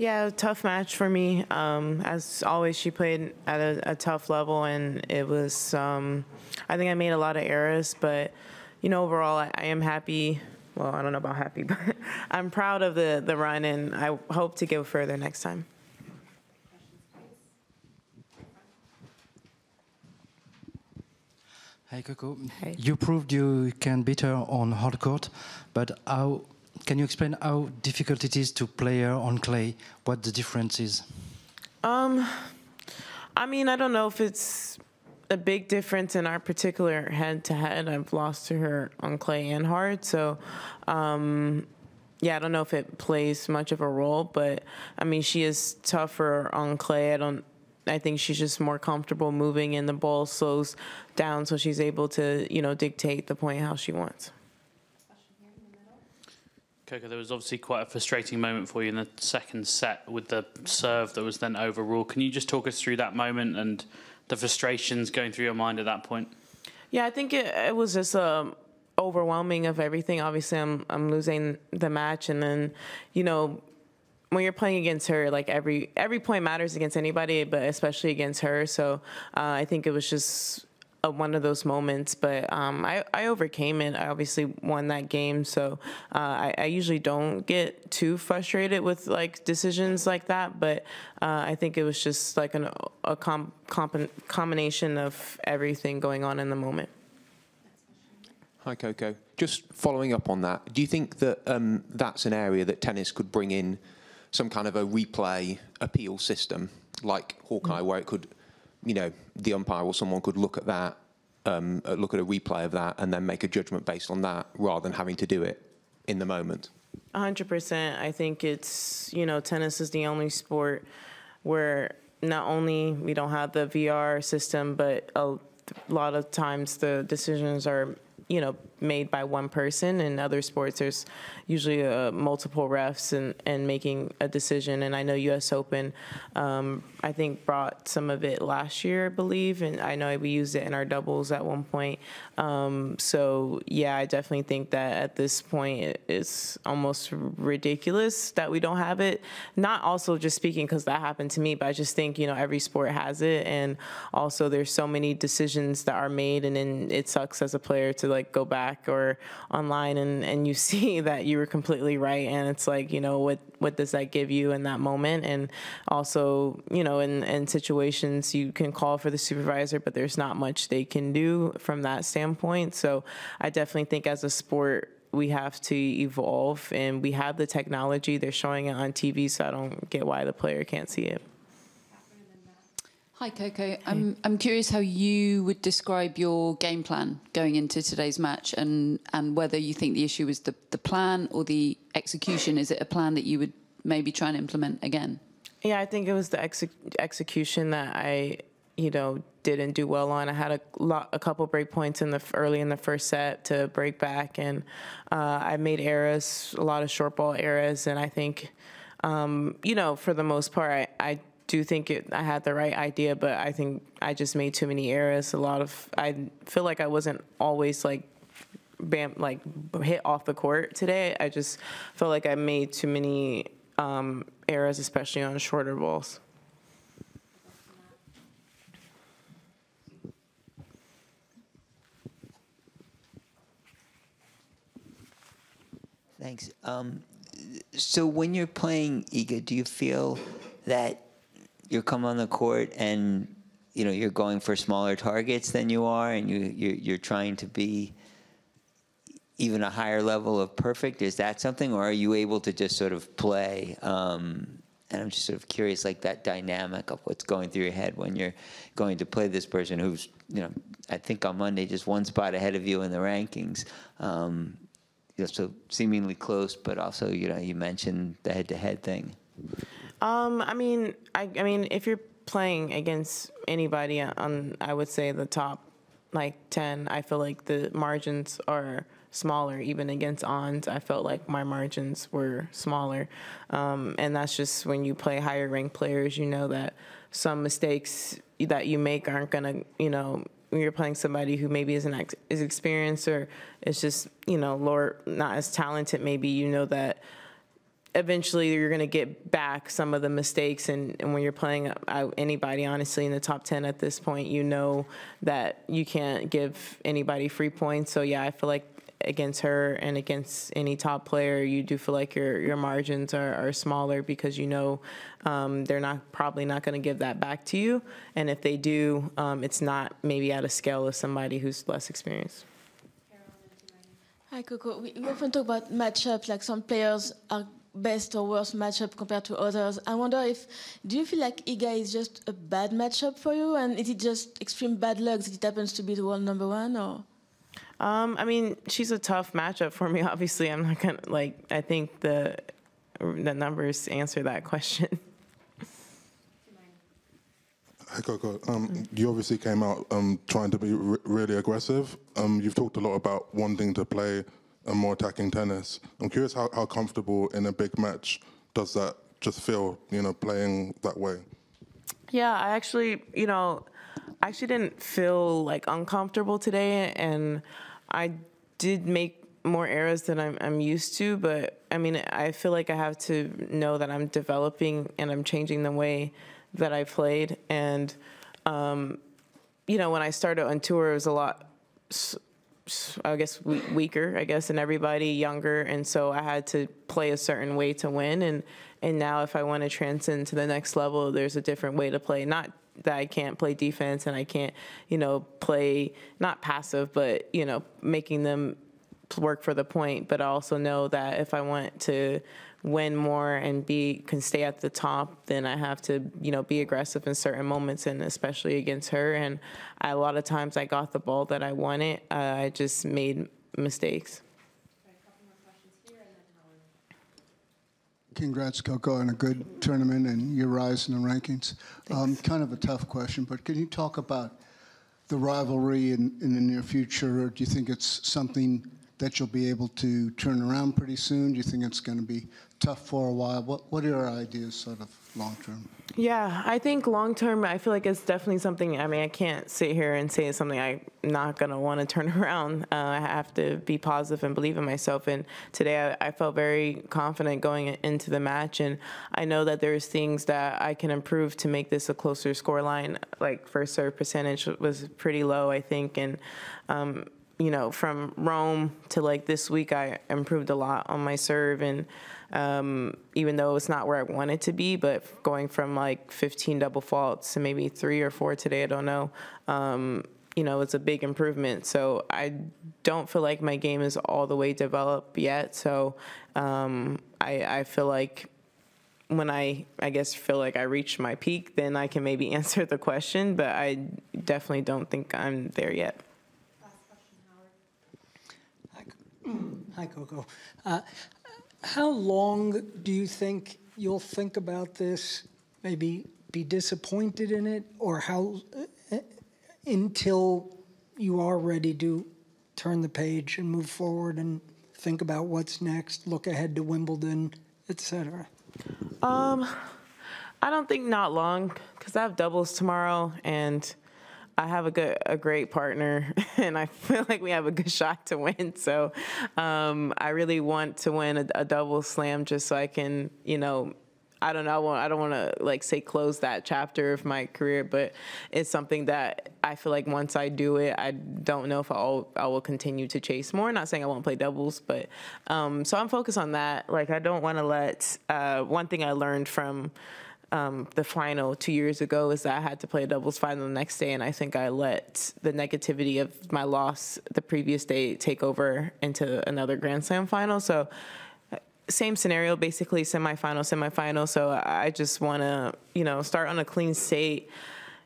Yeah, a tough match for me. As always, she played at a tough level, and it was, I think I made a lot of errors, but, you know, overall, I am happy. Well, I don't know about happy, but I'm proud of the run, and I hope to go further next time. Hi, Coco. Hey. You proved you can beat her on hard court, but how can you explain how difficult it is to play her on clay? What the difference is? I mean, I don't know if it's a big difference in our particular head-to-head. I've lost to her on clay and hard, so yeah, I don't know if it plays much of a role, but I mean, she is tougher on clay. I think she's just more comfortable moving, and the ball slows down, so she's able to, you know, dictate the point how she wants. Coco, there was obviously quite a frustrating moment for you in the second set with the serve that was then overruled. Can you just talk us through that moment and the frustrations going through your mind at that point? Yeah, I think it was just overwhelming of everything. Obviously, I'm losing the match, and then, you know, when you're playing against her, like every point matters against anybody, but especially against her. So I think it was just one of those moments, but I overcame it. I obviously won that game, so I usually don't get too frustrated with like decisions like that, but I think it was just like a combination of everything going on in the moment. Hi, Coco. Just following up on that, do you think that that's an area that tennis could bring in some kind of a replay appeal system, like Hawkeye, where it could, you know, the umpire or someone could look at that, look at a replay of that, and then make a judgment based on that, rather than having to do it in the moment? 100%. I think it's, you know, tennis is the only sport where not only we don't have the VR system, but a lot of times the decisions are, you know, made by one person. In other sports, there's usually multiple refs and making a decision. And I know U.S. Open, I think, brought some of it last year, I believe. And I know we used it in our doubles at one point. So, yeah, I definitely think that at this point it's almost ridiculous that we don't have it. Not also just speaking because that happened to me, but I just think, you know, every sport has it. And also there's so many decisions that are made, and then it sucks as a player to, like, go back or online and you see that you were completely right, and it's like, you know, what does that give you in that moment? And also, you know, in situations you can call for the supervisor, but there's not much they can do from that standpoint. So I definitely think as a sport we have to evolve, and we have the technology. They're showing it on TV, so I don't get why the player can't see it. Hi, Coco. I'm curious how you would describe your game plan going into today's match, and whether you think the issue was the plan or the execution. Is it a plan that you would maybe try and implement again? Yeah, I think it was the execution that I, you know, didn't do well on. I had a couple break points early in the first set to break back, and I made errors, a lot of short ball errors, and I think, you know, for the most part, I do think I had the right idea, but I think I just made too many errors. I feel like I wasn't always like hit off the court today. I just felt like I made too many errors, especially on shorter balls. Thanks. So when you're playing Iga, do you feel that you're coming on the court and, you know, you're going for smaller targets than you are, and you're trying to be even a higher level of perfect? Is that something, or are you able to just sort of play? And I'm just sort of curious, like that dynamic of what's going through your head when you're going to play this person who's, you know, I think on Monday just one spot ahead of you in the rankings. You know, so seemingly close, but also, you know, you mentioned the head-to-head thing. I mean, if you're playing against anybody on, I would say the top, like 10, I feel like the margins are smaller. Even against ons, I felt like my margins were smaller. And that's just when you play higher ranked players, you know that some mistakes that you make aren't gonna, you know, when you're playing somebody who maybe isn't as experienced or is just, you know, lower, not as talented, maybe, you know that eventually you're going to get back some of the mistakes. And when you're playing anybody, honestly, in the top 10 at this point, you know that you can't give anybody free points. So, yeah, I feel like against her and against any top player, you do feel like your margins are smaller because you know they're probably not going to give that back to you. And if they do, it's not maybe at a scale of somebody who's less experienced. Hi, Coco. We often talk about matchups, like some players are best or worst matchup compared to others. I wonder do you feel like Iga is just a bad matchup for you, and is it just extreme bad luck that it happens to be the world #1, or? I mean, she's a tough matchup for me. Obviously, I'm not gonna I think the numbers answer that question. Hey Coco, you obviously came out trying to be really aggressive. You've talked a lot about wanting to play a more attacking tennis. I'm curious how comfortable in a big match does that just feel, playing that way? Yeah, I actually, didn't feel uncomfortable today, and I did make more errors than I'm used to, but I mean, I feel like I have to know that I'm developing and I'm changing the way that I played. And, when I started on tour, it was a lot, I guess, weaker, and everybody younger. And so I had to play a certain way to win. And now if I want to transcend to the next level, there's a different way to play. Not that I can't play defense and I can't, play not passive, but, making them work for the point. But I also know that if I want to win more and can stay at the top, then I have to, be aggressive in certain moments, and especially against her. And a lot of times I got the ball that I wanted. I just made mistakes. Congrats, Coco, on a good tournament and your rise in the rankings. Kind of a tough question, but can you talk about the rivalry in the near future? Or do you think it's something that you'll be able to turn around pretty soon? Do you think it's going to be tough for a while? What are your ideas sort of long term? Yeah, I think long term, I feel like it's definitely something, I mean, I can't sit here and say it's something I'm not going to want to turn around. I have to be positive and believe in myself. And today I felt very confident going into the match. And I know that there's things that I can improve to make this a closer scoreline. Like first serve percentage was pretty low, I think. And, from Rome to this week, I improved a lot on my serve. And even though it's not where I want it to be, but going from 15 double faults to maybe 3 or 4 today, I don't know, it's a big improvement. So I don't feel like my game is all the way developed yet. So I feel like when I feel like I reached my peak, then I can maybe answer the question, but I definitely don't think I'm there yet. Hi, Coco. How long do you think you'll think about this, maybe be disappointed in it, or how until you are ready to turn the page and move forward and think about what's next, look ahead to Wimbledon, etc.? I don't think not long, because I have doubles tomorrow, and I have a great partner, and I feel like we have a good shot to win. So I really want to win a double slam just so I can, I don't know, I don't want to say close that chapter of my career, but it's something that I feel like once I do it, I don't know if I will continue to chase more. Not saying I won't play doubles, but so I'm focused on that. I don't want to let one thing I learned from the final 2 years ago is that I had to play a doubles final the next day, and I think I let the negativity of my loss the previous day take over into another Grand Slam final. So same scenario, basically semifinal. So I just want to, start on a clean slate,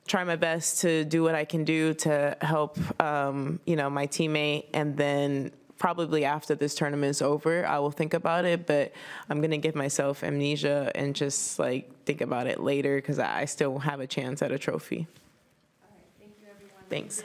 try my best to do what I can do to help, my teammate, and then probably after this tournament is over, I will think about it, but I'm going to give myself amnesia and just think about it later because I still have a chance at a trophy. All right, thank you, everyone. Thanks.